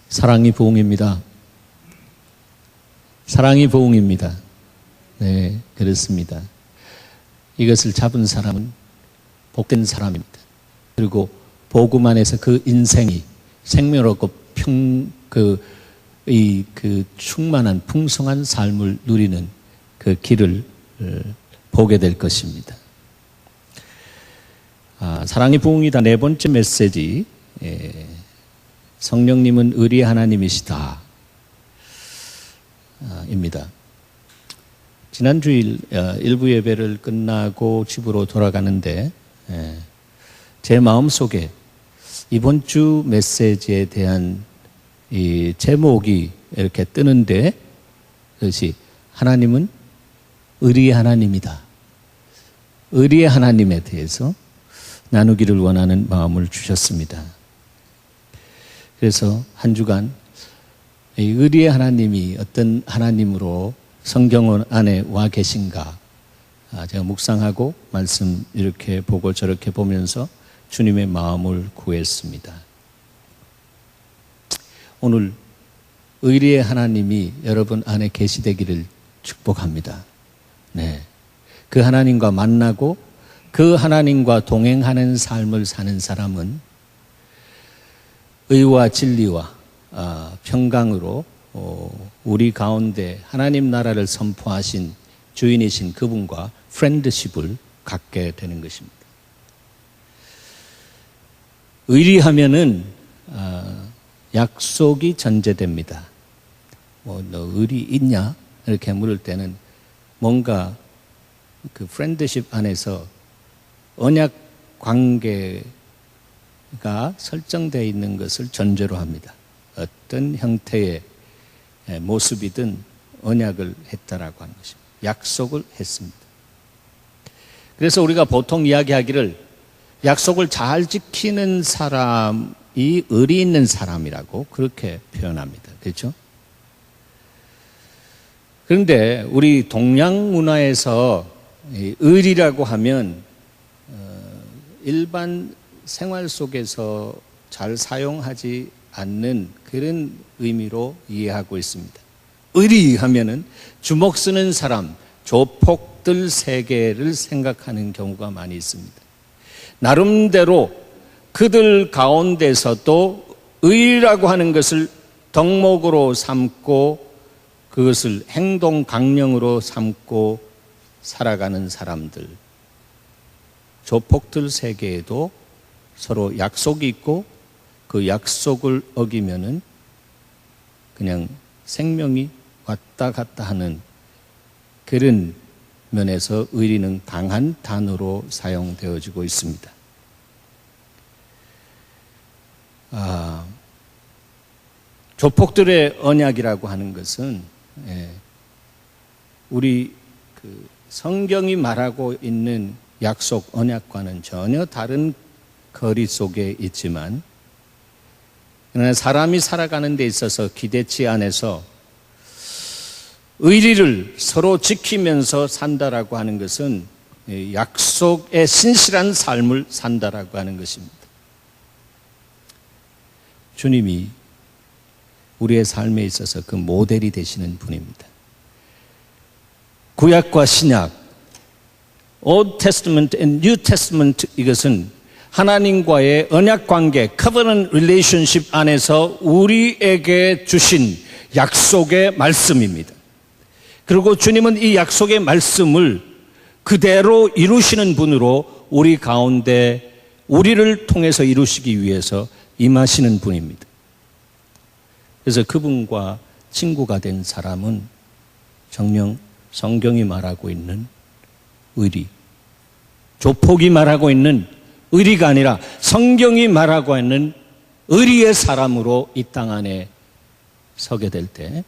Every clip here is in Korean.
사랑이 부흥입니다. 사랑이 부흥입니다. 네, 그렇습니다. 이것을 잡은 사람은 복된 사람입니다. 그리고 복음 안에서 그 인생이 생명롭고 충만한 풍성한 삶을 누리는 그 길을 보게 될 것입니다. 사랑이 부흥이다. 네 번째 메시지, 성령님은 의리의 하나님이시다 입니다. 지난 주일 일부 예배를 끝나고 집으로 돌아가는데 제 마음속에 이번 주 메시지에 대한 이 제목이 이렇게 뜨는데, 그것이 하나님은 의리의 하나님이다. 의리의 하나님에 대해서 나누기를 원하는 마음을 주셨습니다. 그래서 한 주간 이 의리의 하나님이 어떤 하나님으로 성경 안에 와 계신가 제가 묵상하고 말씀 이렇게 보고 저렇게 보면서 주님의 마음을 구했습니다. 오늘 의리의 하나님이 여러분 안에 계시되기를 축복합니다. 네, 그 하나님과 만나고 그 하나님과 동행하는 삶을 사는 사람은 의와 진리와 평강으로 우리 가운데 하나님 나라를 선포하신 주인이신 그분과 프렌드십을 갖게 되는 것입니다. 의리하면은 약속이 전제됩니다. 너 의리 있냐? 이렇게 물을 때는 뭔가 그 프렌드십 안에서 언약 관계가 설정되어 있는 것을 전제로 합니다. 어떤 형태의 모습이든 언약을 했다라고 하는 것입니다. 약속을 했습니다. 그래서 우리가 보통 이야기하기를 약속을 잘 지키는 사람이 의리 있는 사람이라고 그렇게 표현합니다. 그렇죠? 그런데 우리 동양 문화에서 의리라고 하면 일반 생활 속에서 잘 사용하지 않는 그런 의미로 이해하고 있습니다. 의리하면은 주먹 쓰는 사람, 조폭들 세계를 생각하는 경우가 많이 있습니다. 나름대로 그들 가운데서도 의리라고 하는 것을 덕목으로 삼고 그것을 행동 강령으로 삼고 살아가는 사람들, 조폭들 세계에도 서로 약속이 있고 그 약속을 어기면은 그냥 생명이 왔다 갔다 하는 그런 면에서 의리는 강한 단어로 사용되어지고 있습니다. 조폭들의 언약이라고 하는 것은 우리 그 성경이 말하고 있는 약속 언약과는 전혀 다른 거리 속에 있지만, 그러나 사람이 살아가는 데 있어서 기대치 안에서 의리를 서로 지키면서 산다라고 하는 것은 약속의 신실한 삶을 산다라고 하는 것입니다. 주님이 우리의 삶에 있어서 그 모델이 되시는 분입니다. 구약과 신약, Old Testament and New Testament, 이것은 하나님과의 언약 관계, covenant relationship 안에서 우리에게 주신 약속의 말씀입니다. 그리고 주님은 이 약속의 말씀을 그대로 이루시는 분으로 우리 가운데 우리를 통해서 이루시기 위해서 임하시는 분입니다. 그래서 그분과 친구가 된 사람은 정녕 성경이 말하고 있는 의리, 조폭이 말하고 있는 의리가 아니라 성경이 말하고 있는 의리의 사람으로 이 땅 안에 서게 될 때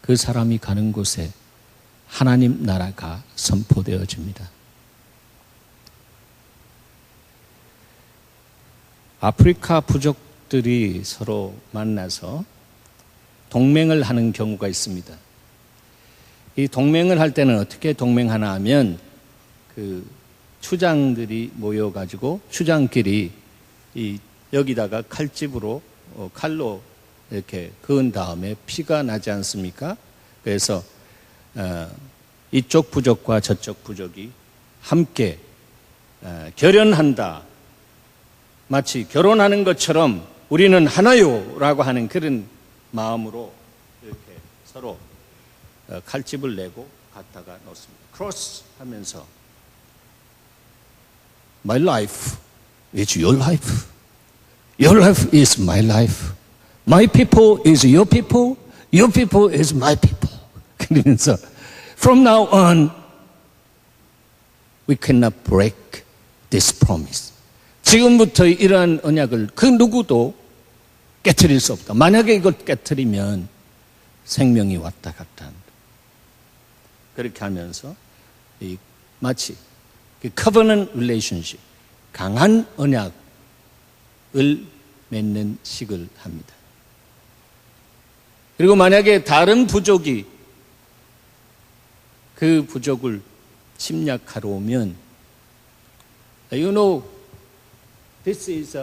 그 사람이 가는 곳에 하나님 나라가 선포되어집니다. 아프리카 부족들이 서로 만나서 동맹을 하는 경우가 있습니다. 이 동맹을 할 때는 어떻게 동맹하나 하면 그 추장들이 모여가지고 추장끼리 여기다가 칼집으로 칼로 이렇게 그은 다음에 피가 나지 않습니까? 그래서 이쪽 부족과 저쪽 부족이 함께 결연한다. 마치 결혼하는 것처럼 우리는 하나요 라고 하는 그런 마음으로 이렇게 서로 칼집을 내고 갖다가 놓습니다. 크로스 하면서 My life is your life. Your life is my life. My people is your people. Your people is my people. 그러면서 From now on, we cannot break this promise. 지금부터 이러한 언약을 그 누구도 깨트릴 수 없다. 만약에 이걸 깨트리면 생명이 왔다 갔다 한다. 그렇게 하면서 마치 covenant relationship, 강한 언약을 맺는 식을 합니다. 그리고 만약에 다른 부족이 그 부족을 침략하러 오면, you know, this is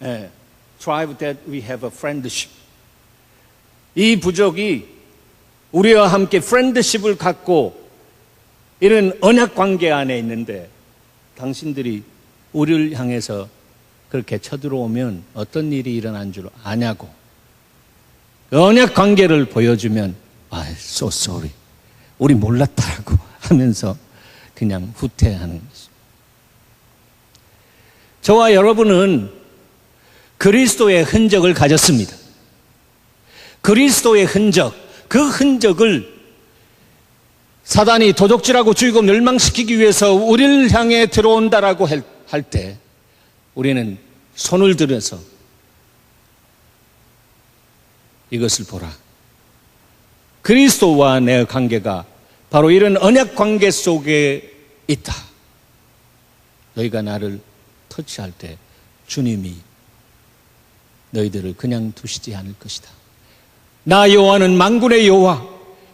a tribe that we have a friendship. 이 부족이 우리와 함께 friendship을 갖고 이런 언약 관계 안에 있는데 당신들이 우리를 향해서 그렇게 쳐들어오면 어떤 일이 일어난 줄 아냐고. 언약 관계를 보여주면 so sorry. 우리 몰랐다라고 하면서 그냥 후퇴하는 것입니다. 저와 여러분은 그리스도의 흔적을 가졌습니다. 그리스도의 흔적, 그 흔적을 사단이 도적질하고 죽이고 멸망시키기 위해서 우리를 향해 들어온다라고 할 때 우리는 손을 들어서 이것을 보라. 그리스도와 내 관계가 바로 이런 언약 관계 속에 있다. 너희가 나를 터치할 때 주님이 너희들을 그냥 두시지 않을 것이다. 나 여호와는 만군의 여호와,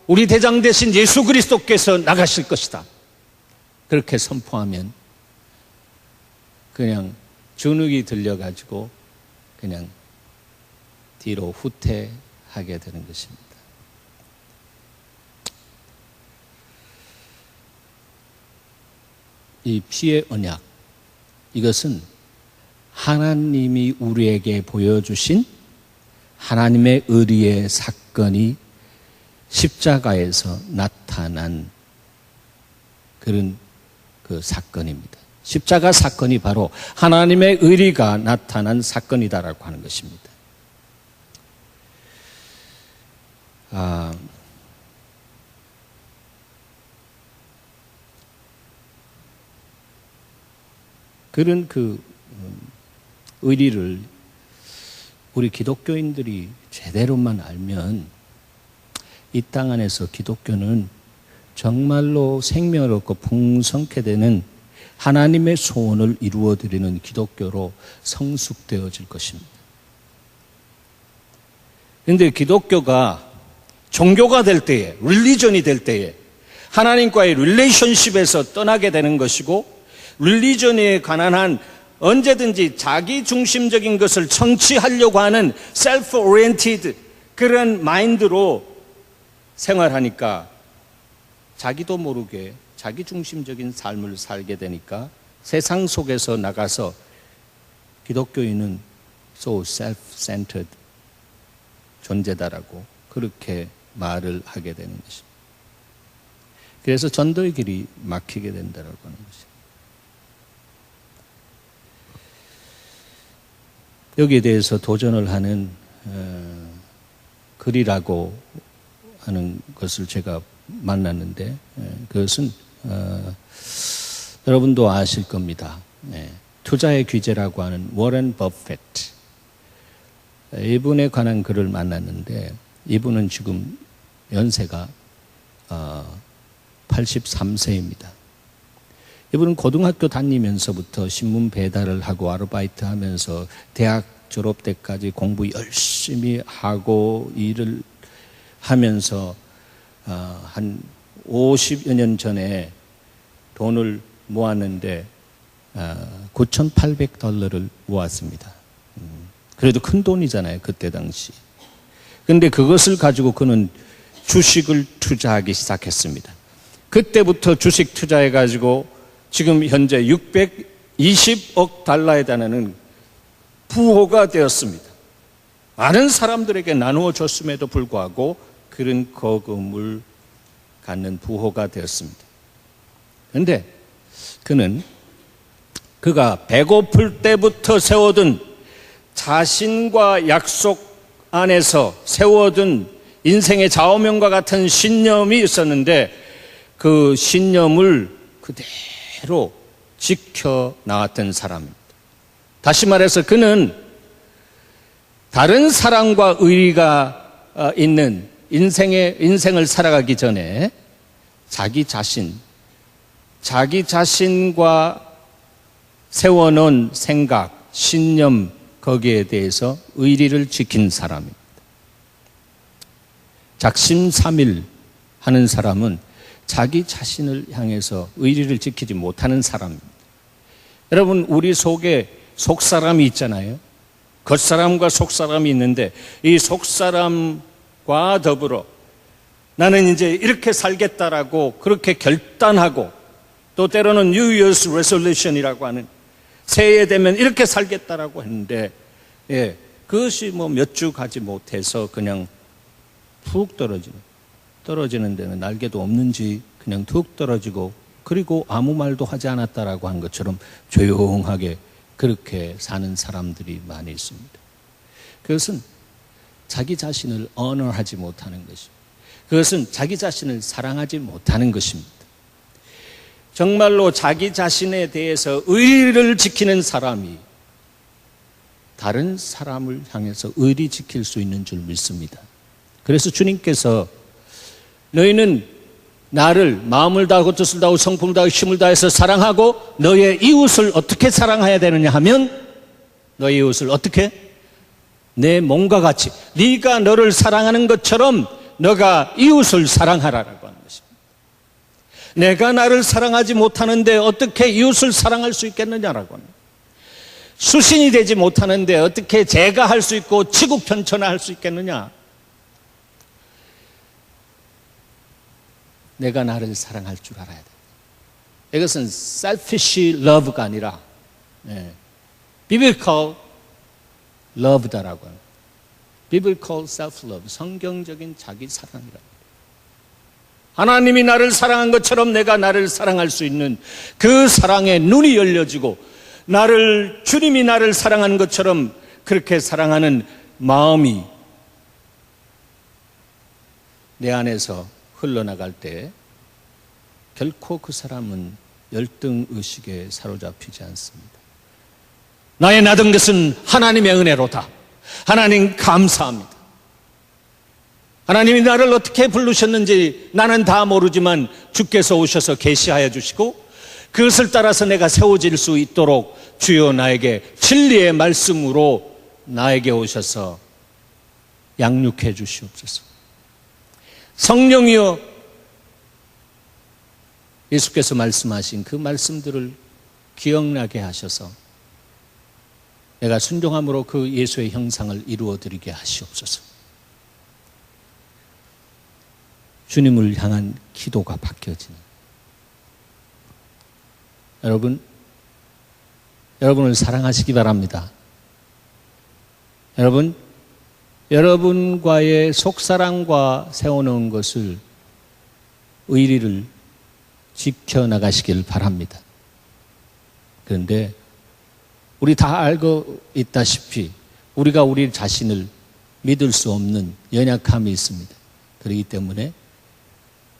우리 대장 되신 예수 그리스도께서 나가실 것이다. 그렇게 선포하면 그냥 주눅이 들려가지고 그냥 뒤로 후퇴하게 되는 것입니다. 이 피의 언약, 이것은 하나님이 우리에게 보여주신 하나님의 의리의 사건이 십자가에서 나타난 그런 그 사건입니다. 십자가 사건이 바로 하나님의 의리가 나타난 사건이다라고 하는 것입니다. 그런 그 의리를 우리 기독교인들이 제대로만 알면 이 땅 안에서 기독교는 정말로 생명을 얻고 풍성케 되는 하나님의 소원을 이루어드리는 기독교로 성숙되어질 것입니다. 그런데 기독교가 종교가 될 때에, 릴리전이 될 때에 하나님과의 릴레이션십에서 떠나게 되는 것이고, 릴리전에 관한 한 언제든지 자기 중심적인 것을 성취하려고 하는 셀프 오리엔티드 그런 마인드로 생활하니까 자기도 모르게 자기 중심적인 삶을 살게 되니까 세상 속에서 나가서 기독교인은 so self-centered 존재다라고 그렇게 말을 하게 되는 것입니다. 그래서 전도의 길이 막히게 된다라고 하는 것입니다. 여기에 대해서 도전을 하는 글이라고 하는 것을 제가 만났는데, 그것은 여러분도 아실 겁니다. 투자의 귀재라고 하는 워렌 버핏, 이분에 관한 글을 만났는데, 이분은 지금 연세가 83세입니다. 이분은 고등학교 다니면서부터 신문 배달을 하고 아르바이트 하면서 대학 졸업 때까지 공부 열심히 하고 일을 하면서 한 50여 년 전에 돈을 모았는데 $9,800를 모았습니다. 그래도 큰 돈이잖아요, 그때 당시. 근데 그것을 가지고 그는 주식을 투자하기 시작했습니다. 그때부터 주식 투자해가지고 지금 현재 620억 달러에 달하는 부호가 되었습니다. 많은 사람들에게 나누어 줬음에도 불구하고 그런 거금을 갖는 부호가 되었습니다. 그런데 그가 배고플 때부터 세워둔 자신과 약속 안에서 세워둔 인생의 좌우명과 같은 신념이 있었는데 그 신념을 그대로 지켜나왔던 사람입니다. 다시 말해서 그는 다른 사랑과 의리가 있는 인생을 살아가기 전에 자기 자신과 세워놓은 생각, 신념, 거기에 대해서 의리를 지킨 사람입니다. 작심삼일 하는 사람은 자기 자신을 향해서 의리를 지키지 못하는 사람입니다. 여러분, 우리 속에 속사람이 있잖아요. 겉사람과 속사람이 있는데 이 속사람과 더불어 나는 이제 이렇게 살겠다라고 그렇게 결단하고 또 때로는 New Year's Resolution이라고 하는 새해 되면 이렇게 살겠다라고 했는데 그것이 뭐 몇 주 가지 못해서 그냥 푹 떨어지는 데는 날개도 없는지 그냥 툭 떨어지고 그리고 아무 말도 하지 않았다라고 한 것처럼 조용하게 그렇게 사는 사람들이 많이 있습니다. 그것은 자기 자신을 언어하지 못하는 것입니다. 그것은 자기 자신을 사랑하지 못하는 것입니다. 정말로 자기 자신에 대해서 의리를 지키는 사람이 다른 사람을 향해서 의리 지킬 수 있는 줄 믿습니다. 그래서 주님께서 너희는 나를 마음을 다하고 뜻을 다하고 성품을 다하고 힘을 다해서 사랑하고 너의 이웃을 어떻게 사랑해야 되느냐 하면 너의 이웃을 어떻게? 내 몸과 같이 네가 너를 사랑하는 것처럼 너가 이웃을 사랑하라라고 하는 것입니다. 내가 나를 사랑하지 못하는데 어떻게 이웃을 사랑할 수 있겠느냐라고 합니다. 수신이 되지 못하는데 어떻게 제가 할 수 있고 치국편천할 수 있겠느냐. 내가 나를 사랑할 줄 알아야 돼. 이것은 selfish love가 아니라 biblical love다라고 합니다. biblical self-love, 성경적인 자기 사랑이라. 하나님이 나를 사랑한 것처럼 내가 나를 사랑할 수 있는 그 사랑에 눈이 열려지고 주님이 나를 사랑하는 것처럼 그렇게 사랑하는 마음이 내 안에서 흘러나갈 때 결코 그 사람은 열등의식에 사로잡히지 않습니다. 나의 나던 것은 하나님의 은혜로다. 하나님 감사합니다. 하나님이 나를 어떻게 부르셨는지 나는 다 모르지만 주께서 오셔서 계시하여 주시고 그것을 따라서 내가 세워질 수 있도록 주여 나에게 진리의 말씀으로 나에게 오셔서 양육해 주시옵소서. 성령이여, 예수께서 말씀하신 그 말씀들을 기억나게 하셔서 내가 순종함으로 그 예수의 형상을 이루어드리게 하시옵소서. 주님을 향한 기도가 바뀌어지는 여러분을 사랑하시기 바랍니다. 여러분과의 속사랑과 세워놓은 것을 의리를 지켜나가시길 바랍니다. 그런데 우리 다 알고 있다시피 우리가 우리 자신을 믿을 수 없는 연약함이 있습니다. 그렇기 때문에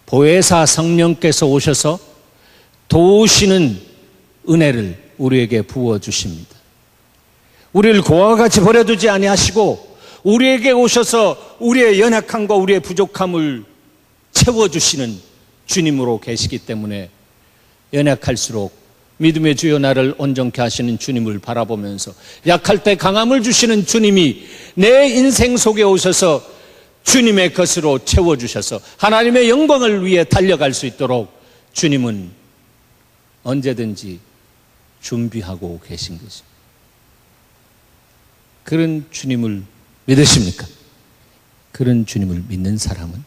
보혜사 성령께서 오셔서 도우시는 은혜를 우리에게 부어주십니다. 우리를 고아와 같이 버려두지 아니하시고 우리에게 오셔서 우리의 연약함과 우리의 부족함을 채워주시는 주님으로 계시기 때문에 연약할수록 믿음의 주여 나를 온전케 하시는 주님을 바라보면서 약할 때 강함을 주시는 주님이 내 인생 속에 오셔서 주님의 것으로 채워주셔서 하나님의 영광을 위해 달려갈 수 있도록 주님은 언제든지 준비하고 계신 것입니다. 그런 주님을 믿으십니까? 그런 주님을 믿는 사람은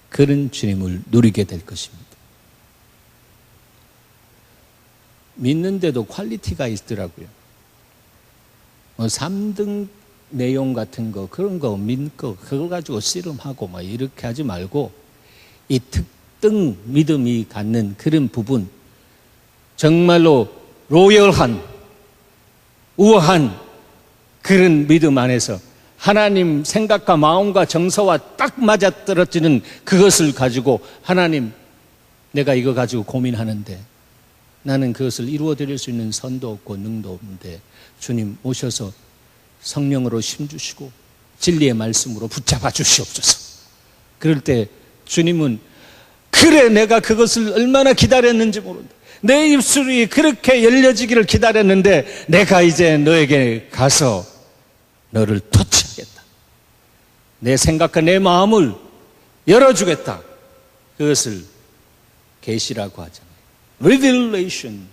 그런 주님을 누리게 될 것입니다. 믿는데도 퀄리티가 있더라고요. 3등 내용 같은 거, 그런 거 믿고 그거 가지고 씨름하고 막 이렇게 하지 말고 이 특등 믿음이 갖는 그런 부분, 정말로 로열한, 우아한 그런 믿음 안에서 하나님 생각과 마음과 정서와 딱 맞아떨어지는 그것을 가지고 하나님, 내가 이거 가지고 고민하는데 나는 그것을 이루어드릴 수 있는 선도 없고 능도 없는데 주님 오셔서 성령으로 힘주시고 진리의 말씀으로 붙잡아 주시옵소서. 그럴 때 주님은 그래, 내가 그것을 얼마나 기다렸는지 모른다. 내 입술이 그렇게 열려지기를 기다렸는데 내가 이제 너에게 가서 너를 터치하겠다. 내 생각과 내 마음을 열어주겠다. 그것을 계시라고 하잖아요. Revelation.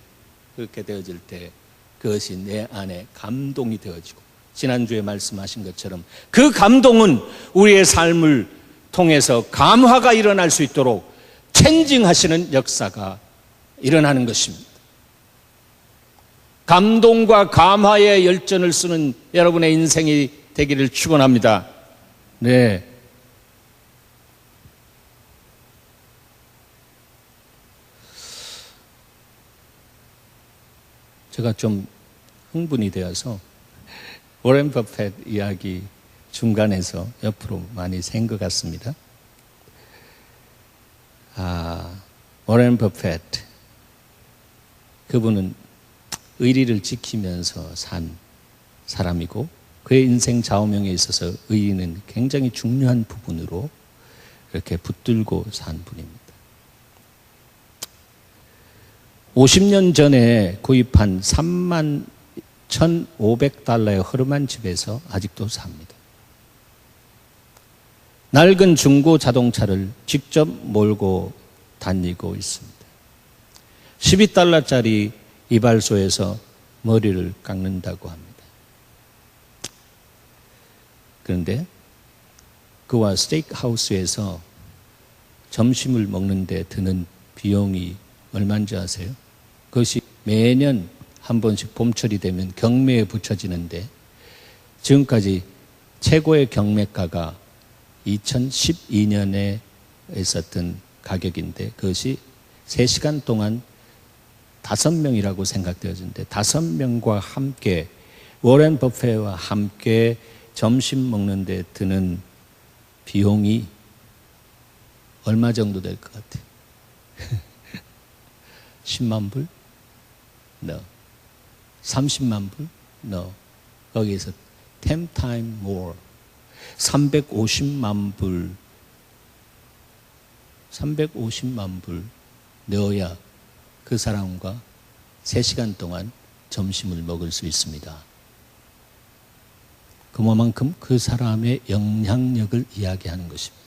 그렇게 되어질 때 그것이 내 안에 감동이 되어지고, 지난주에 말씀하신 것처럼 그 감동은 우리의 삶을 통해서 감화가 일어날 수 있도록 체인징하시는 역사가 일어나는 것입니다. 감동과 감화의 열전을 쓰는 여러분의 인생이 되기를 축원합니다. 네. 제가 좀 흥분이 되어서 워렌 버핏 이야기 중간에서 옆으로 많이 샌 것 같습니다. 워렌 버핏, 그분은 의리를 지키면서 산 사람이고 그의 인생 좌우명에 있어서 의리는 굉장히 중요한 부분으로 이렇게 붙들고 산 분입니다. 50년 전에 구입한 3만 1,500달러의 허름한 집에서 아직도 삽니다. 낡은 중고 자동차를 직접 몰고 다니고 있습니다. 12달러짜리 이발소에서 머리를 깎는다고 합니다. 그런데 그와 스테이크하우스에서 점심을 먹는데 드는 비용이 얼마인지 아세요? 그것이 매년 한 번씩 봄철이 되면 경매에 붙여지는데 지금까지 최고의 경매가가 2012년에 있었던 가격인데 그것이 3시간 동안 5명이라고 생각되어지는데 5명과 함께 워렌 버핏과 함께 점심 먹는데 드는 비용이 얼마 정도 될 것 같아요? 10만 불? No. 30만 불? No. 거기에서 10 times more. 350만 불. 350만 불 넣어야 그 사람과 3시간 동안 점심을 먹을 수 있습니다. 그만큼 그 사람의 영향력을 이야기하는 것입니다.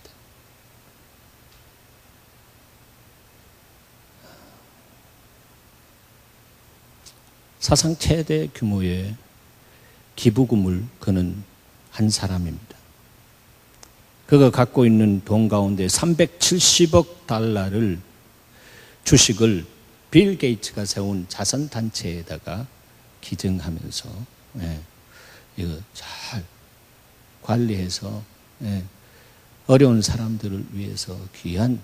사상 최대 규모의 기부금을 그는 한 사람입니다. 그가 갖고 있는 돈 가운데 370억 달러를 주식을 빌 게이츠가 세운 자선단체에다가 기증하면서 이거 잘 관리해서 어려운 사람들을 위해서 귀한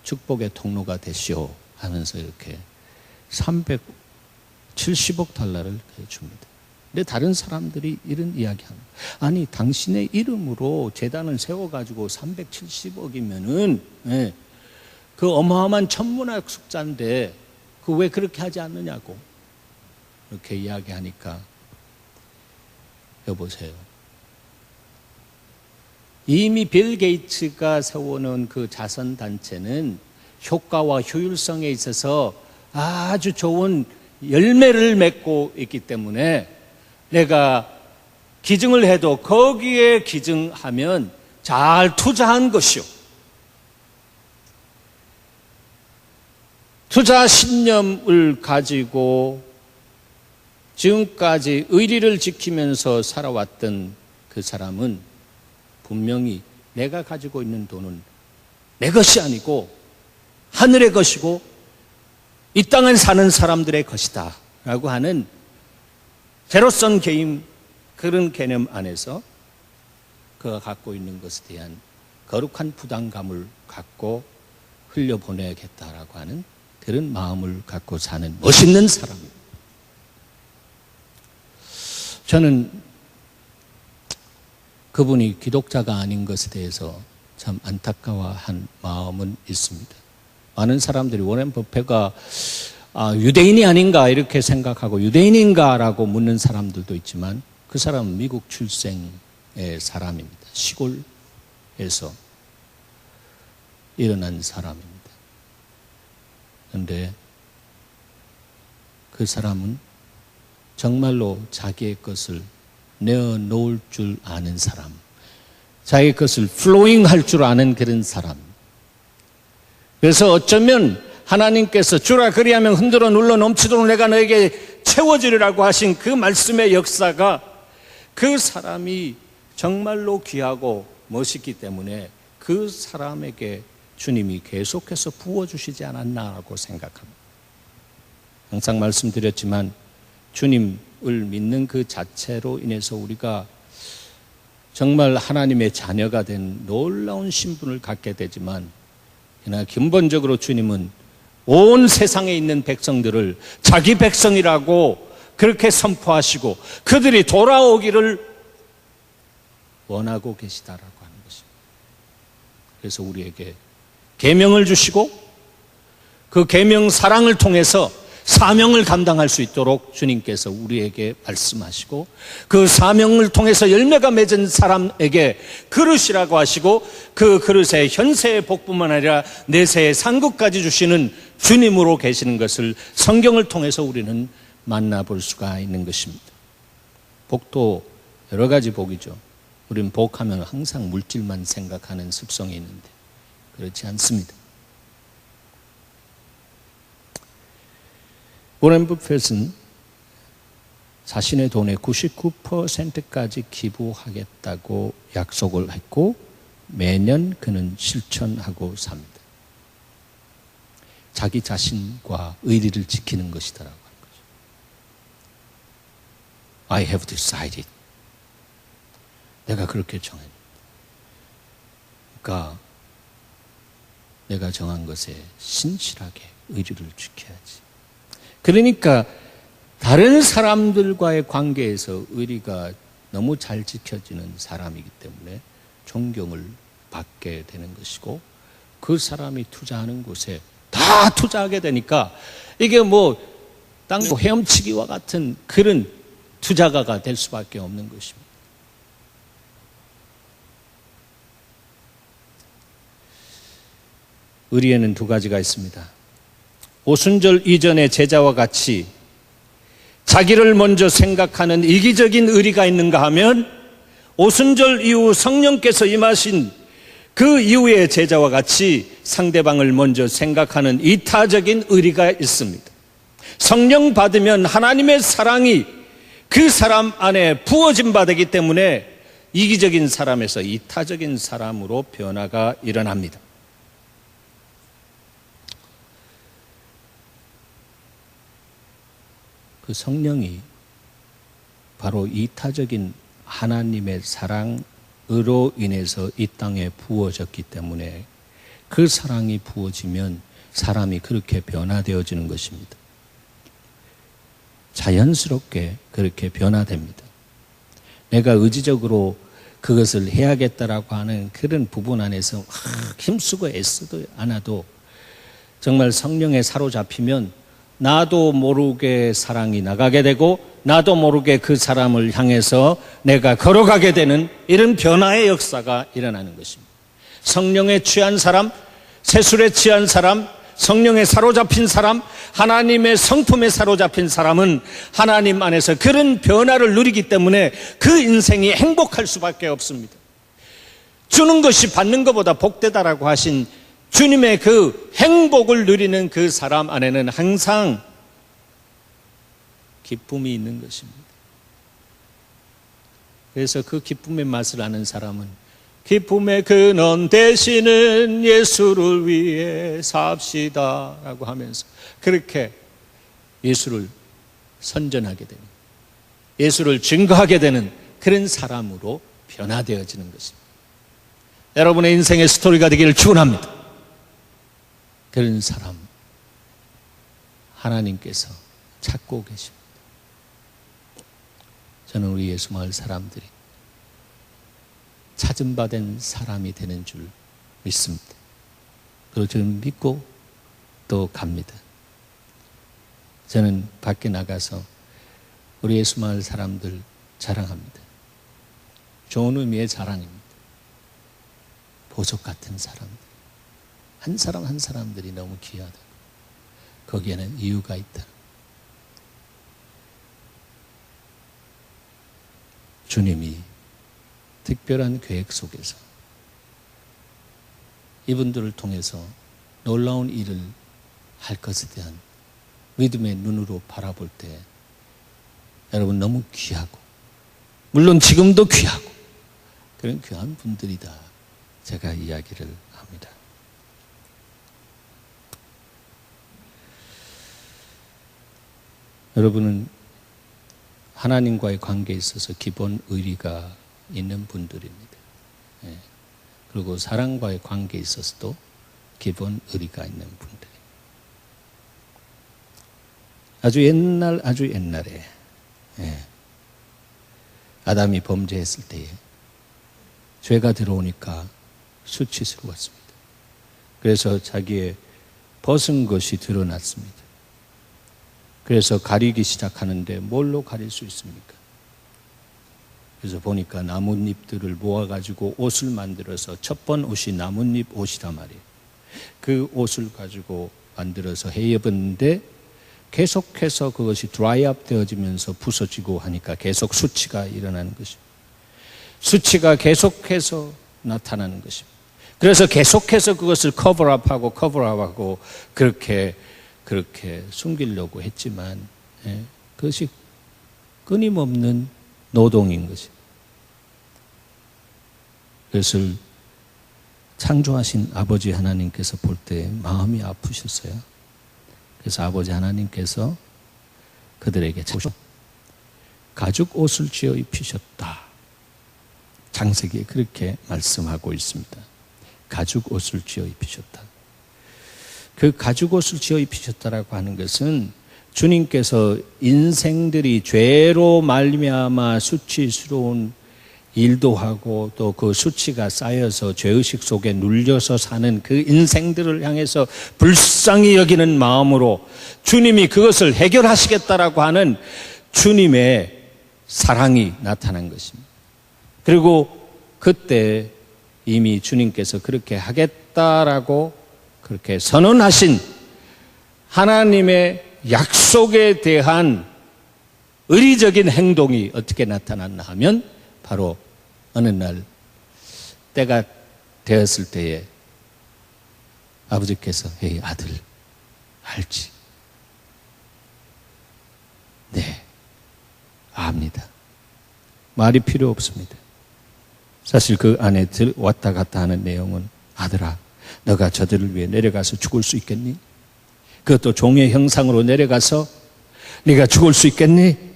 축복의 통로가 되시오 하면서 이렇게 370억 달러를 줍니다. 근데 다른 사람들이 이런 이야기합니다. 아니 당신의 이름으로 재단을 세워가지고 370억이면은 그 어마어마한 천문학 숙자인데 그 왜 그렇게 하지 않느냐고 이렇게 이야기하니까 여보세요. 이미 빌 게이츠가 세워놓은 그 자선단체는 효과와 효율성에 있어서 아주 좋은 열매를 맺고 있기 때문에 내가 기증을 해도 거기에 기증하면 잘 투자한 것이요. 투자 신념을 가지고 지금까지 의리를 지키면서 살아왔던 그 사람은 분명히 내가 가지고 있는 돈은 내 것이 아니고 하늘의 것이고 이 땅에 사는 사람들의 것이다 라고 하는 제로섬 게임, 그런 개념 안에서 그가 갖고 있는 것에 대한 거룩한 부담감을 갖고 흘려보내야겠다라고 하는 그런 마음을 갖고 사는 멋있는 사람입니다. 저는 그분이 기독자가 아닌 것에 대해서 참 안타까워한 마음은 있습니다. 많은 사람들이 워렌 버핏가 유대인이 아닌가 이렇게 생각하고 유대인인가라고 묻는 사람들도 있지만 그 사람은 미국 출생의 사람입니다. 시골에서 일어난 사람입니다. 그런데 그 사람은 정말로 자기의 것을 내어놓을 줄 아는 사람, 자기의 것을 플로잉 할 줄 아는 그런 사람. 그래서 어쩌면 하나님께서 주라 그리하면 흔들어 눌러 넘치도록 내가 너에게 채워주리라고 하신 그 말씀의 역사가 그 사람이 정말로 귀하고 멋있기 때문에 그 사람에게 주님이 계속해서 부어주시지 않았나라고 생각합니다. 항상 말씀드렸지만 주님을 믿는 그 자체로 인해서 우리가 정말 하나님의 자녀가 된 놀라운 신분을 갖게 되지만, 그러나 근본적으로 주님은 온 세상에 있는 백성들을 자기 백성이라고 그렇게 선포하시고 그들이 돌아오기를 원하고 계시다라고 하는 것입니다. 그래서 우리에게 계명을 주시고 그 계명 사랑을 통해서 사명을 감당할 수 있도록 주님께서 우리에게 말씀하시고 그 사명을 통해서 열매가 맺은 사람에게 그릇이라고 하시고 그 그릇에 현세의 복뿐만 아니라 내세의 상급까지 주시는 주님으로 계시는 것을 성경을 통해서 우리는 만나볼 수가 있는 것입니다. 복도 여러 가지 복이죠. 우리는 복하면 항상 물질만 생각하는 습성이 있는데 그렇지 않습니다. 워렌 버핏은 자신의 돈의 99%까지 기부하겠다고 약속을 했고 매년 그는 실천하고 삽니다. 자기 자신과 의리를 지키는 것이다라고 하는 거죠. I have decided. 내가 그렇게 정했다. 그러니까 내가 정한 것에 신실하게 의리를 지켜야지. 그러니까 다른 사람들과의 관계에서 의리가 너무 잘 지켜지는 사람이기 때문에 존경을 받게 되는 것이고, 그 사람이 투자하는 곳에 다 투자하게 되니까 이게 뭐 땅 헤엄치기와 같은 그런 투자가가 될 수밖에 없는 것입니다. 의리에는 두 가지가 있습니다. 오순절 이전의 제자와 같이 자기를 먼저 생각하는 이기적인 의리가 있는가 하면, 오순절 이후 성령께서 임하신 그 이후의 제자와 같이 상대방을 먼저 생각하는 이타적인 의리가 있습니다. 성령 받으면 하나님의 사랑이 그 사람 안에 부어진 바 되기 때문에 이기적인 사람에서 이타적인 사람으로 변화가 일어납니다. 그 성령이 바로 이타적인 하나님의 사랑으로 인해서 이 땅에 부어졌기 때문에 그 사랑이 부어지면 사람이 그렇게 변화되어지는 것입니다. 자연스럽게 그렇게 변화됩니다. 내가 의지적으로 그것을 해야겠다라고 하는 그런 부분 안에서 힘쓰고 애쓰도 않아도 정말 성령에 사로잡히면 나도 모르게 사랑이 나가게 되고 나도 모르게 그 사람을 향해서 내가 걸어가게 되는 이런 변화의 역사가 일어나는 것입니다. 성령에 취한 사람, 세술에 취한 사람, 성령에 사로잡힌 사람, 하나님의 성품에 사로잡힌 사람은 하나님 안에서 그런 변화를 누리기 때문에 그 인생이 행복할 수밖에 없습니다. 주는 것이 받는 것보다 복되다라고 하신 주님의 그 행복을 누리는 그 사람 안에는 항상 기쁨이 있는 것입니다. 그래서 그 기쁨의 맛을 아는 사람은 기쁨의 근원 되시는 예수를 위해 삽시다 라고 하면서 그렇게 예수를 선전하게 됩니다. 예수를 증거하게 되는 그런 사람으로 변화되어지는 것입니다. 여러분의 인생의 스토리가 되기를 축원합니다. 그런 사람 하나님께서 찾고 계십니다. 저는 우리 예수마을 사람들이 찾은 바 된 사람이 되는 줄 믿습니다. 그리고 저는 믿고 또 갑니다. 저는 밖에 나가서 우리 예수마을 사람들 자랑합니다. 좋은 의미의 자랑입니다. 보석 같은 사람들, 한 사람 한 사람들이 너무 귀하다. 거기에는 이유가 있다. 주님이 특별한 계획 속에서 이분들을 통해서 놀라운 일을 할 것에 대한 믿음의 눈으로 바라볼 때 여러분 너무 귀하고, 물론 지금도 귀하고 그런 귀한 분들이다 제가 이야기를 합니다. 여러분은 하나님과의 관계에 있어서 기본 의리가 있는 분들입니다. 예. 그리고 사랑과의 관계에 있어서도 기본 의리가 있는 분들. 아주 옛날에 아담이 범죄했을 때에 죄가 들어오니까 수치스러웠습니다. 그래서 자기의 벗은 것이 드러났습니다. 그래서 가리기 시작하는데 뭘로 가릴 수 있습니까? 그래서 보니까 나뭇잎들을 모아가지고 옷을 만들어서 첫 번 옷이 나뭇잎 옷이란 말이에요. 그 옷을 가지고 만들어서 해입었는데 계속해서 그것이 드라이업 되어지면서 부서지고 하니까 계속 수치가 일어나는 것입니다. 수치가 계속해서 나타나는 것입니다. 그래서 계속해서 그것을 커버업하고 그렇게 숨기려고 했지만 그것이 끊임없는 노동인 것입니다. 그것을 창조하신 아버지 하나님께서 볼 때 마음이 아프셨어요. 그래서 아버지 하나님께서 그들에게 가죽 옷을 지어 입히셨다. 창세기에 그렇게 말씀하고 있습니다. 가죽 옷을 지어 입히셨다. 그 가죽 옷을 지어 입히셨다라고 하는 것은 주님께서 인생들이 죄로 말미암아 수치스러운 일도 하고 또 그 수치가 쌓여서 죄의식 속에 눌려서 사는 그 인생들을 향해서 불쌍히 여기는 마음으로 주님이 그것을 해결하시겠다라고 하는 주님의 사랑이 나타난 것입니다. 그리고 그때 이미 주님께서 그렇게 하겠다라고 그렇게 선언하신 하나님의 약속에 대한 의리적인 행동이 어떻게 나타났나 하면 바로 어느 날 때가 되었을 때에 아버지께서 에이 아들 알지? 네 압니다. 말이 필요 없습니다. 사실 그 안에 왔다 갔다 하는 내용은 아들아 너가 저들을 위해 내려가서 죽을 수 있겠니? 그것도 종의 형상으로 내려가서 네가 죽을 수 있겠니?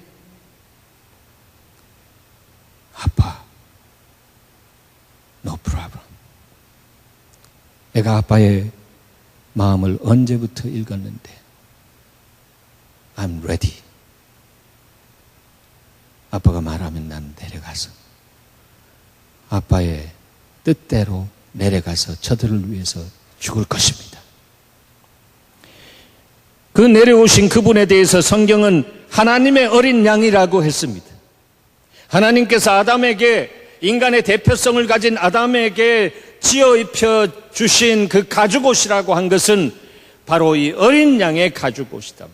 아빠, no problem. 내가 아빠의 마음을 언제부터 읽었는데 I'm ready. 아빠가 말하면 난 내려가서 아빠의 뜻대로 내려가서 저들을 위해서 죽을 것입니다. 그 내려오신 그분에 대해서 성경은 하나님의 어린 양이라고 했습니다. 하나님께서 아담에게 인간의 대표성을 가진 아담에게 지어 입혀 주신 그 가죽옷이라고 한 것은 바로 이 어린 양의 가죽옷이다.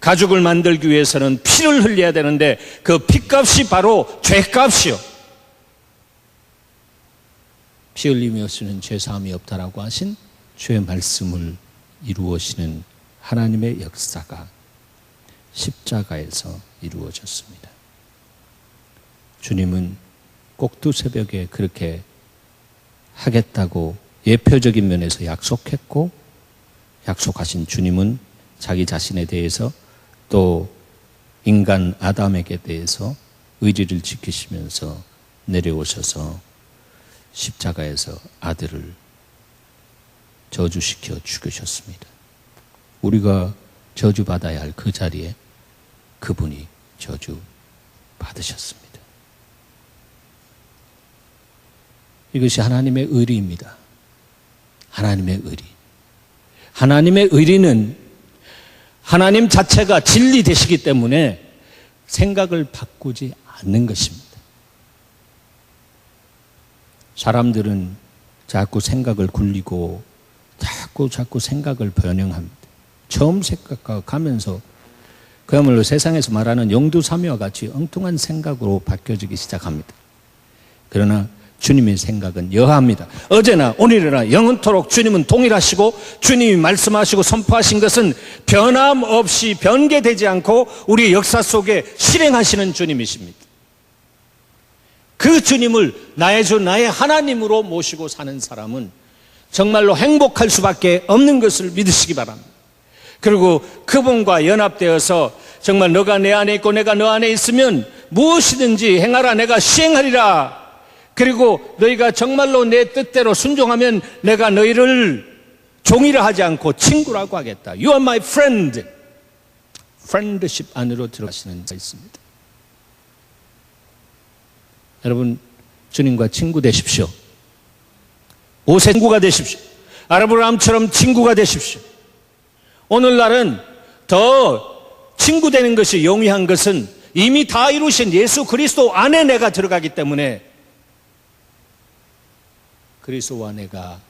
가죽을 만들기 위해서는 피를 흘려야 되는데 그 피값이 바로 죄값이요. 피 흘림이 없이는 죄사함이 없다라고 하신 주의 말씀을 이루어시는 하나님의 역사가 십자가에서 이루어졌습니다. 주님은 꼭두새벽에 그렇게 하겠다고 예표적인 면에서 약속했고, 약속하신 주님은 자기 자신에 대해서 또 인간 아담에게 대해서 의리를 지키시면서 내려오셔서 십자가에서 아들을 저주시켜 죽으셨습니다. 우리가 저주받아야 할 그 자리에 그분이 저주받으셨습니다. 이것이 하나님의 의리입니다. 하나님의 의리. 하나님의 의리는 하나님 자체가 진리 되시기 때문에 생각을 바꾸지 않는 것입니다. 사람들은 자꾸 생각을 굴리고 자꾸 생각을 변형합니다. 처음 생각하면서 그야말로 세상에서 말하는 용두사미와 같이 엉뚱한 생각으로 바뀌어지기 시작합니다. 그러나 주님의 생각은 여하합니다. 어제나 오늘이나 영원토록 주님은 동일하시고, 주님이 말씀하시고 선포하신 것은 변함없이 변개되지 않고 우리의 역사 속에 실행하시는 주님이십니다. 그 주님을 나의 주 나의 하나님으로 모시고 사는 사람은 정말로 행복할 수밖에 없는 것을 믿으시기 바랍니다. 그리고 그분과 연합되어서 정말 너가 내 안에 있고 내가 너 안에 있으면 무엇이든지 행하라, 내가 시행하리라. 그리고 너희가 정말로 내 뜻대로 순종하면 내가 너희를 종이라 하지 않고 친구라고 하겠다. You are my friend. 프렌드십 안으로 들어가시는 자 있습니다. 여러분, 주님과 친구 되십시오. 모세 친구가 되십시오. 아브라함처럼 친구가 되십시오. 오늘날은 더 친구 되는 것이 용이한 것은 이미 다 이루신 예수 그리스도 안에 내가 들어가기 때문에, 그리스도와 내가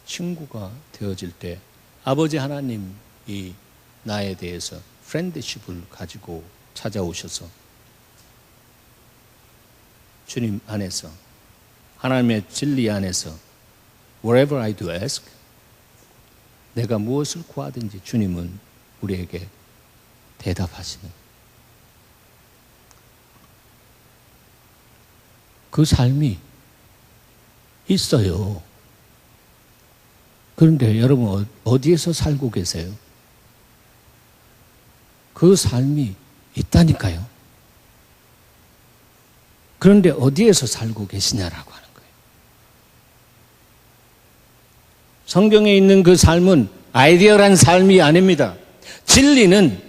친구가 되어질 때 아버지 하나님이 나에 대해서 프렌드십을 가지고 찾아오셔서 주님 안에서, 하나님의 진리 안에서 Whatever I do ask, 내가 무엇을 구하든지 주님은 우리에게 대답하시는 그 삶이 있어요. 그런데 여러분 어디에서 살고 계세요? 그 삶이 있다니까요. 그런데 어디에서 살고 계시냐라고 하는 거예요. 성경에 있는 그 삶은 아이디어란 삶이 아닙니다. 진리는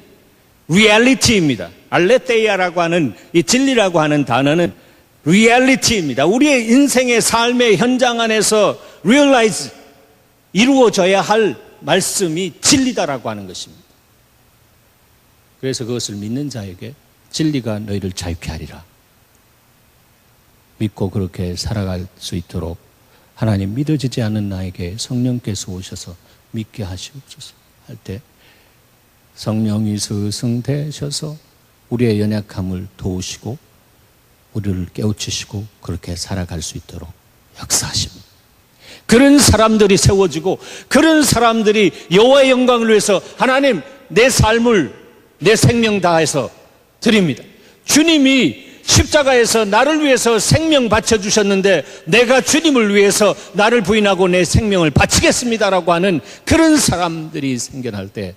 리얼리티입니다. 알레테이아라고 하는 이 진리라고 하는 단어는 리얼리티입니다. 우리의 인생의 삶의 현장 안에서 realize, 이루어져야 할 말씀이 진리다라고 하는 것입니다. 그래서 그것을 믿는 자에게 진리가 너희를 자유케 하리라. 믿고 그렇게 살아갈 수 있도록 하나님, 믿어지지 않는 나에게 성령께서 오셔서 믿게 하시옵소서 할 때 성령이 스승되셔서 우리의 연약함을 도우시고 우리를 깨우치시고 그렇게 살아갈 수 있도록 역사하십니다. 그런 사람들이 세워지고 그런 사람들이 여호와의 영광을 위해서 하나님 내 삶을 내 생명 다해서 드립니다. 주님이 십자가에서 나를 위해서 생명 바쳐주셨는데 내가 주님을 위해서 나를 부인하고 내 생명을 바치겠습니다라고 하는 그런 사람들이 생겨날 때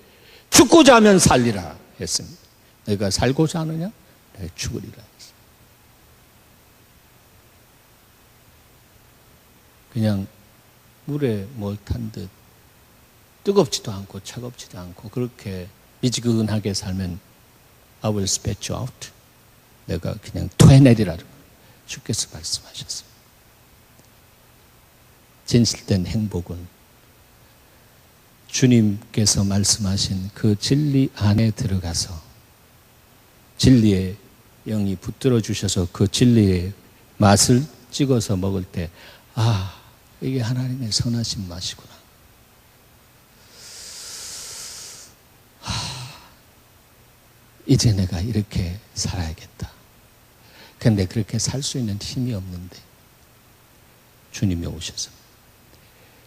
죽고자 하면 살리라 했습니다. 내가 살고자 하느냐? 내가 죽으리라 했습니다. 그냥 물에 뭘 탄 듯 뜨겁지도 않고 차갑지도 않고 그렇게 미지근하게 살면 I will spit you out. 내가 그냥 토해내리라 주께서 말씀하셨습니다. 진실된 행복은 주님께서 말씀하신 그 진리 안에 들어가서 진리의 영이 붙들어 주셔서 그 진리의 맛을 찍어서 먹을 때 아, 이게 하나님의 선하신 맛이구나. 이제 내가 이렇게 살아야겠다. 그런데 그렇게 살 수 있는 힘이 없는데 주님이 오셔서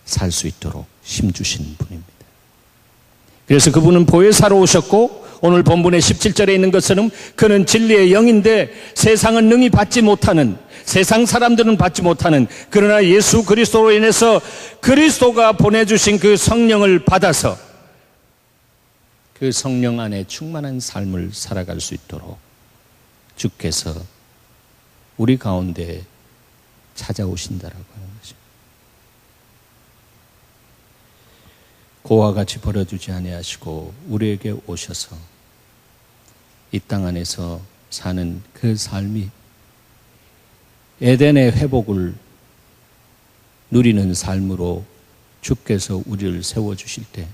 살 수 있도록 힘 주시는 분입니다. 그래서 그분은 보혜사로 오셨고 오늘 본문의 17절에 있는 것처럼 그는 진리의 영인데 세상은 능히 받지 못하는, 세상 사람들은 받지 못하는, 그러나 예수 그리스도로 인해서 그리스도가 보내주신 그 성령을 받아서 그 성령 안에 충만한 삶을 살아갈 수 있도록 주께서 우리 가운데 찾아오신다라고 하는 것입니다. 고와 같이 버려두지 아니하시고 우리에게 오셔서 이 땅 안에서 사는 그 삶이 에덴의 회복을 누리는 삶으로 주께서 우리를 세워주실 때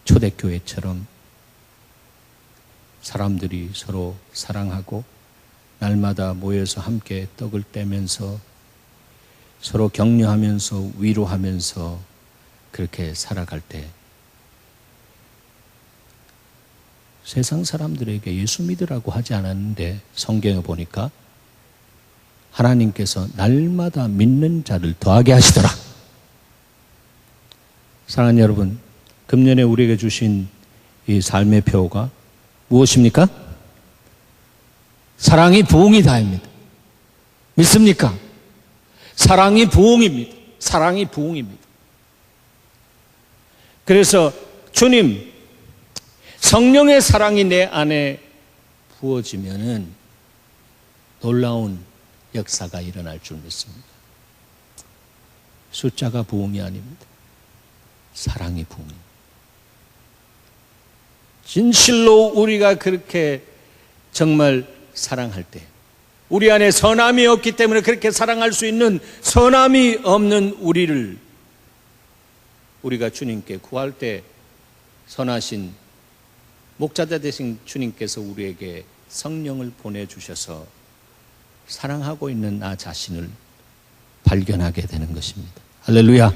초대교회처럼 사람들이 서로 사랑하고 날마다 모여서 함께 떡을 떼면서 서로 격려하면서 위로하면서 그렇게 살아갈 때 세상 사람들에게 예수 믿으라고 하지 않았는데 성경에 보니까 하나님께서 날마다 믿는 자를 더하게 하시더라. 사랑하는 여러분, 금년에 우리에게 주신 이 삶의 표가 무엇입니까? 사랑이 부흥이다입니다. 믿습니까? 사랑이 부흥입니다. 사랑이 부흥입니다. 그래서 주님, 성령의 사랑이 내 안에 부어지면은 놀라운 역사가 일어날 줄 믿습니다. 숫자가 부흥이 아닙니다. 사랑이 부흥입니다. 진실로 우리가 그렇게 정말 사랑할 때, 우리 안에 선함이 없기 때문에 그렇게 사랑할 수 있는 선함이 없는 우리를 우리가 주님께 구할 때 선하신 목자자 되신 주님께서 우리에게 성령을 보내주셔서 사랑하고 있는 나 자신을 발견하게 되는 것입니다. 할렐루야.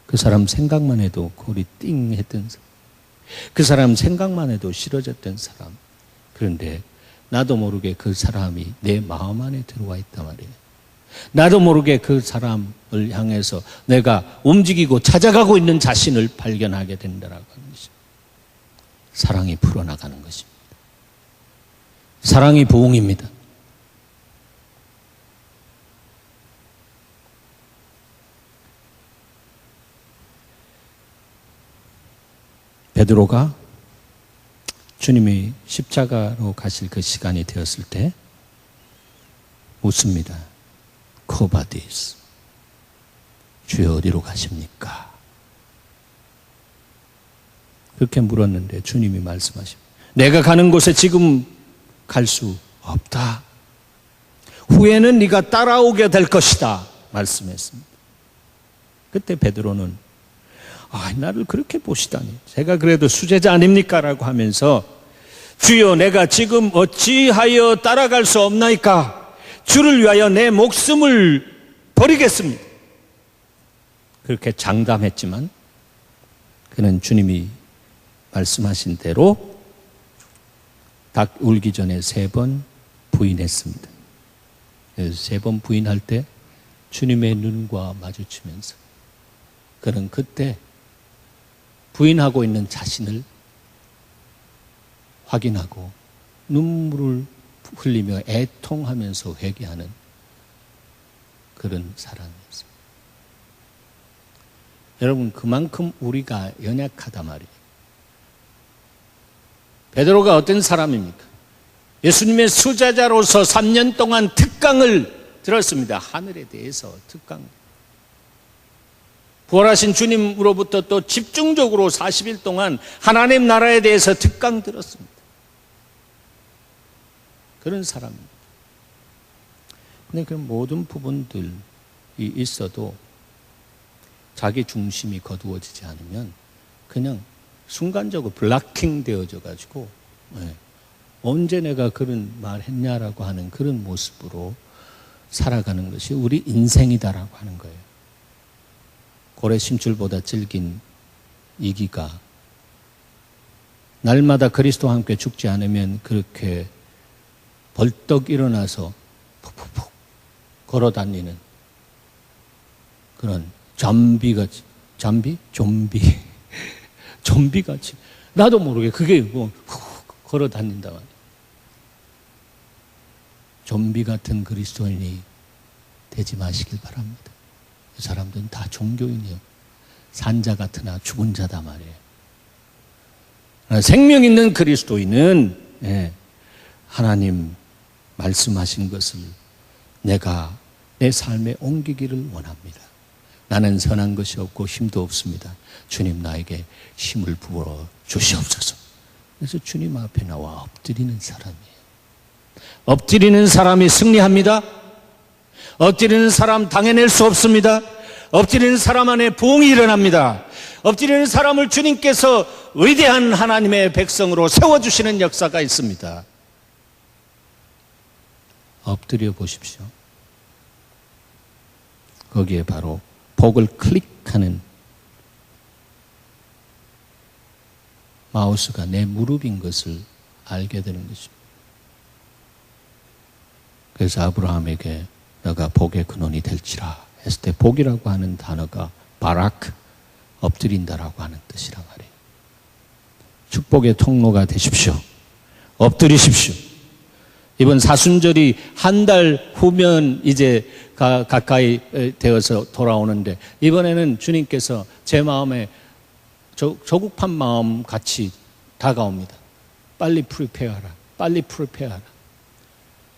그 사람 생각만 해도 골이 띵 했던 사람, 그 사람 생각만 해도 싫어졌던 사람, 그런데 나도 모르게 그 사람이 내 마음 안에 들어와 있단 말이에요. 나도 모르게 그 사람을 향해서 내가 움직이고 찾아가고 있는 자신을 발견하게 된다라고 하는 것입니다. 사랑이 풀어나가는 것입니다. 사랑이 부흥입니다. 베드로가 주님이 십자가로 가실 그 시간이 되었을 때 묻습니다. 코바디스, 주여 어디로 가십니까? 그렇게 물었는데 주님이 말씀하십니다. 내가 가는 곳에 지금 갈 수 없다. 후에는 네가 따라오게 될 것이다 말씀했습니다. 그때 베드로는 나를 그렇게 보시다니, 제가 그래도 수제자 아닙니까? 라고 하면서 주여 내가 지금 어찌하여 따라갈 수 없나이까? 주를 위하여 내 목숨을 버리겠습니다. 그렇게 장담했지만 그는 주님이 말씀하신 대로 닭 울기 전에 3번 부인했습니다. 3번 부인할 때 주님의 눈과 마주치면서 그는 그때 부인하고 있는 자신을 확인하고 눈물을 흘리며 애통하면서 회개하는 그런 사람이었어요. 여러분, 그만큼 우리가 연약하단 말이에요. 베드로가 어떤 사람입니까? 예수님의 수제자로서 3년 동안 특강을 들었습니다. 하늘에 대해서 특강. 부활하신 주님으로부터 또 집중적으로 40일 동안 하나님 나라에 대해서 특강 들었습니다. 그런 사람입니다. 근데 그 모든 부분들이 있어도 자기 중심이 거두어지지 않으면 그냥 순간적으로 블락킹 되어져 가지고 언제 내가 그런 말 했냐라고 하는 그런 모습으로 살아가는 것이 우리 인생이다라고 하는 거예요. 고래 심줄보다 질긴 이기가 날마다 그리스도와 함께 죽지 않으면 그렇게 벌떡 일어나서 푹푹푹 걸어다니는 그런 좀비 좀비같이. 나도 모르게 그게 뭐 걸어 다닌다 말이야. 좀비 같은 그리스도인이 되지 마시길 바랍니다. 이 사람들은 다 종교인이요. 산자 같으나 죽은 자다 말이에요. 생명 있는 그리스도인은 하나님 말씀하신 것을 내가 내 삶에 옮기기를 원합니다. 나는 선한 것이 없고 힘도 없습니다. 주님 나에게 힘을 부어 주시옵소서. 그래서 주님 앞에 나와 엎드리는 사람이에요. 엎드리는 사람이 승리합니다. 엎드리는 사람 당해낼 수 없습니다. 엎드리는 사람 안에 부흥이 일어납니다. 엎드리는 사람을 주님께서 위대한 하나님의 백성으로 세워주시는 역사가 있습니다. 엎드려 보십시오. 거기에 바로 복을 클릭하는 마우스가 내 무릎인 것을 알게 되는 것입니다. 그래서 아브라함에게 너가 복의 근원이 될지라 했을 때 복이라고 하는 단어가 바라크, 엎드린다라고 하는 뜻이란 말이에요. 축복의 통로가 되십시오. 엎드리십시오. 이번 사순절이 한 달 후면 이제 가까이 되어서 돌아오는데 이번에는 주님께서 제 마음에 조급한 마음 같이 다가옵니다. 빨리 프리페어하라. 빨리 프리페어하라.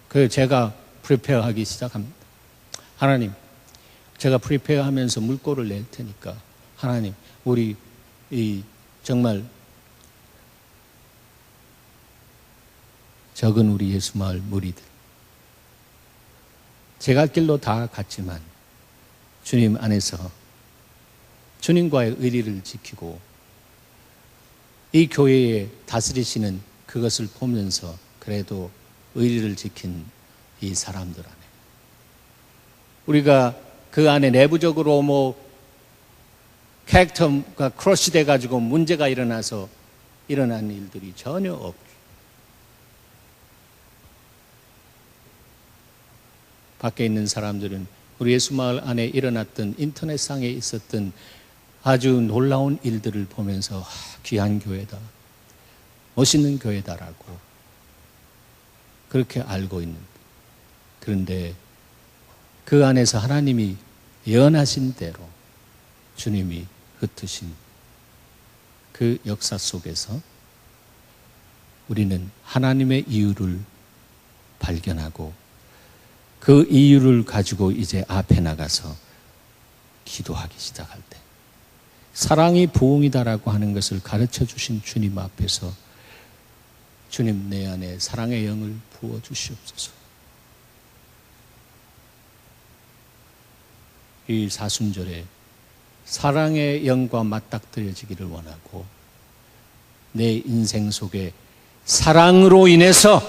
그래서 제가 프리페어하기 시작합니다. 하나님, 제가 프리페어하면서 물꼬를 낼 테니까 하나님, 우리 정말 적은 우리 예수마을 무리들 제 갈 길로 다 갔지만 주님 안에서 주님과의 의리를 지키고 이 교회에 다스리시는 그것을 보면서 그래도 의리를 지킨 이 사람들 안에 우리가 그 안에 내부적으로 뭐 캐릭터가 크러쉬 돼가지고 문제가 일어나서 일어난 일들이 전혀 없죠. 밖에 있는 사람들은 우리 예수마을 안에 일어났던 인터넷상에 있었던 아주 놀라운 일들을 보면서 귀한 교회다, 멋있는 교회다라고 그렇게 알고 있는데, 그런데 그 안에서 하나님이 예언하신 대로 주님이 흩으신 그 역사 속에서 우리는 하나님의 이유를 발견하고 그 이유를 가지고 이제 앞에 나가서 기도하기 시작할 때 사랑이 부흥이다라고 하는 것을 가르쳐 주신 주님 앞에서 주님 내 안에 사랑의 영을 부어 주시옵소서. 이 사순절에 사랑의 영과 맞닥뜨려지기를 원하고 내 인생 속에 사랑으로 인해서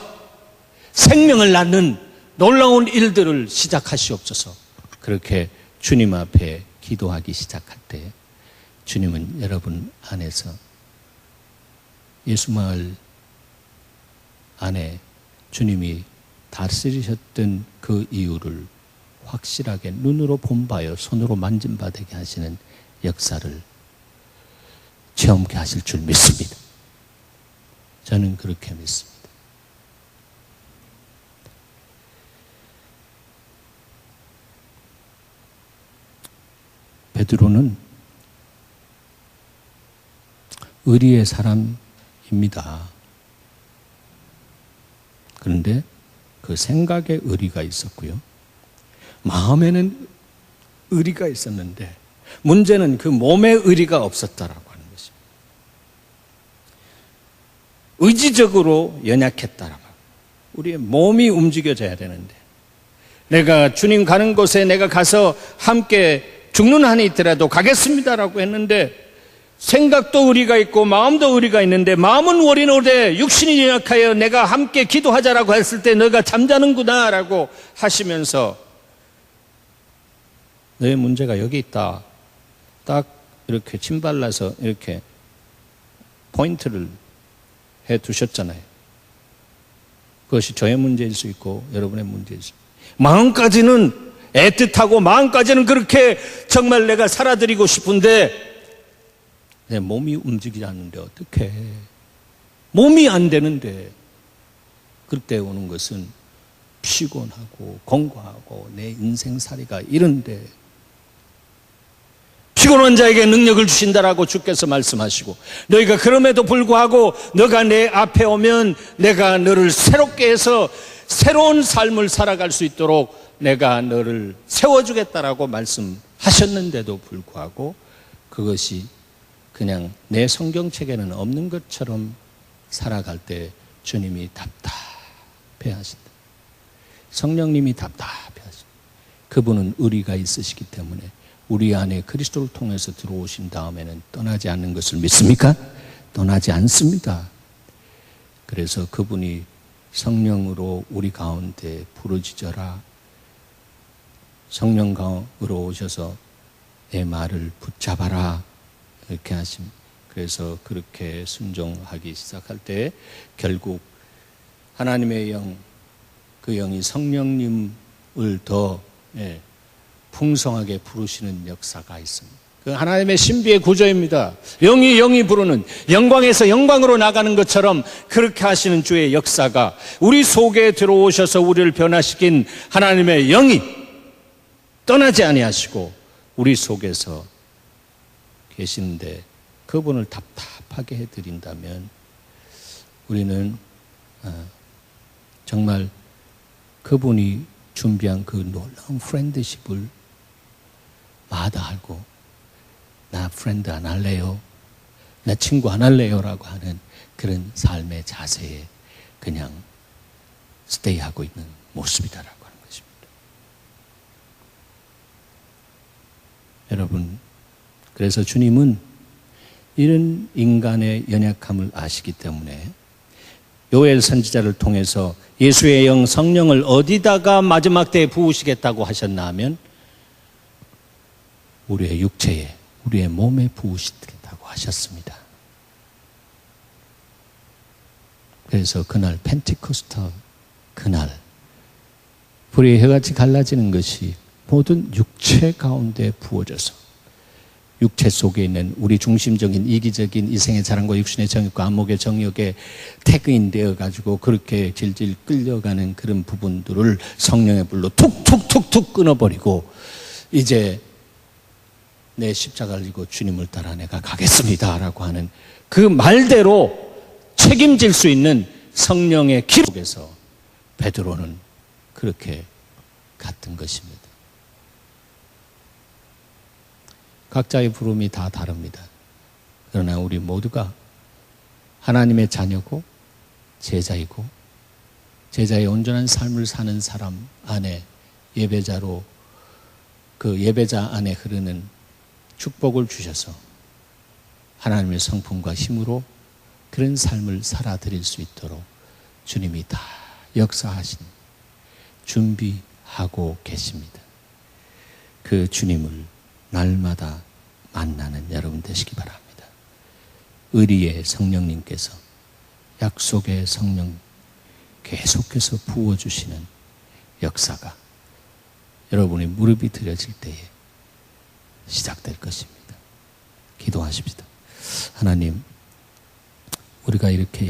생명을 낳는 놀라운 일들을 시작하시옵소서. 그렇게 주님 앞에 기도하기 시작할 때 주님은 여러분 안에서 예수마을 안에 주님이 다스리셨던 그 이유를 확실하게 눈으로 본바요 손으로 만진 바 되게 하시는 역사를 체험케 하실 줄 믿습니다. 저는 그렇게 믿습니다. 베드로는 의리의 사람입니다. 그런데 그 생각에 의리가 있었고요. 마음에는 의리가 있었는데 문제는 그 몸에 의리가 없었다라고 하는 것입니다. 의지적으로 연약했다라고. 우리의 몸이 움직여져야 되는데 내가 주님 가는 곳에 내가 가서 함께 죽는 한이 있더라도 가겠습니다라고 했는데 생각도 의리가 있고 마음도 의리가 있는데 마음은 원인오되 육신이 연약하여 내가 함께 기도하자라고 했을 때 너가 잠자는구나 라고 하시면서 너의 문제가 여기 있다. 딱 이렇게 침 발라서 이렇게 포인트를 해 두셨잖아요. 그것이 저의 문제일 수 있고 여러분의 문제일 수 있고 마음까지는 애틋하고 마음까지는 그렇게 정말 내가 살아드리고 싶은데 내 몸이 움직이지 않는데 어떡해. 몸이 안 되는데. 그때 오는 것은 피곤하고 공고하고 내 인생살이가 이런데, 피곤한 자에게 능력을 주신다라고 주께서 말씀하시고, 너희가 그럼에도 불구하고 너가 내 앞에 오면 내가 너를 새롭게 해서 새로운 삶을 살아갈 수 있도록 내가 너를 세워주겠다라고 말씀하셨는데도 불구하고 그것이 그냥 내 성경책에는 없는 것처럼 살아갈 때 주님이 답답해하신다. 성령님이 답답해하신다. 그분은 의리가 있으시기 때문에 우리 안에 그리스도를 통해서 들어오신 다음에는 떠나지 않는 것을 믿습니까? 떠나지 않습니다. 그래서 그분이 성령으로 우리 가운데 부르짖어라. 성령으로 오셔서 내 말을 붙잡아라. 이렇게 하십니다. 그래서 그렇게 순종하기 시작할 때 결국 하나님의 영, 그 영이 성령님을 더 풍성하게 부르시는 역사가 있습니다. 그 하나님의 신비의 구조입니다. 영이 부르는, 영광에서 영광으로 나가는 것처럼 그렇게 하시는 주의 역사가 우리 속에 들어오셔서 우리를 변화시킨 하나님의 영이 떠나지 아니하시고 우리 속에서 계시는데, 그분을 답답하게 해드린다면 우리는 정말 그분이 준비한 그 놀라운 프렌드십을 마다하고 나 프렌드 안 할래요, 나 친구 안 할래요 라고 하는 그런 삶의 자세에 그냥 스테이하고 있는 모습이다라고 하는 것입니다. 여러분, 그래서 주님은 이런 인간의 연약함을 아시기 때문에 요엘 선지자를 통해서 예수의 영 성령을 어디다가 마지막 때에 부으시겠다고 하셨나 하면 우리의 육체에, 우리의 몸에 부으시겠다고 하셨습니다. 그래서 그날 펜테코스터 그날 불의 해같이 갈라지는 것이 모든 육체 가운데 부어져서 육체 속에 있는 우리 중심적인 이기적인 이생의 자랑과 육신의 정욕과 안목의 정욕에 태그인 되어가지고 그렇게 질질 끌려가는 그런 부분들을 성령의 불로 툭툭툭툭 끊어버리고 이제 내 십자가를 지고 주님을 따라 내가 가겠습니다 라고 하는 그 말대로 책임질 수 있는 성령의 기록에서 베드로는 그렇게 갔던 것입니다. 각자의 부름이 다 다릅니다. 그러나 우리 모두가 하나님의 자녀고 제자이고 제자의 온전한 삶을 사는 사람 안에 예배자로 그 예배자 안에 흐르는 축복을 주셔서 하나님의 성품과 힘으로 그런 삶을 살아드릴 수 있도록 주님이 다 역사하신 준비하고 계십니다. 그 주님을 날마다 만나는 여러분 되시기 바랍니다. 의리의 성령님께서 약속의 성령 계속해서 부어주시는 역사가 여러분의 무릎이 들여질 때에 시작될 것입니다. 기도하십시다. 하나님, 우리가 이렇게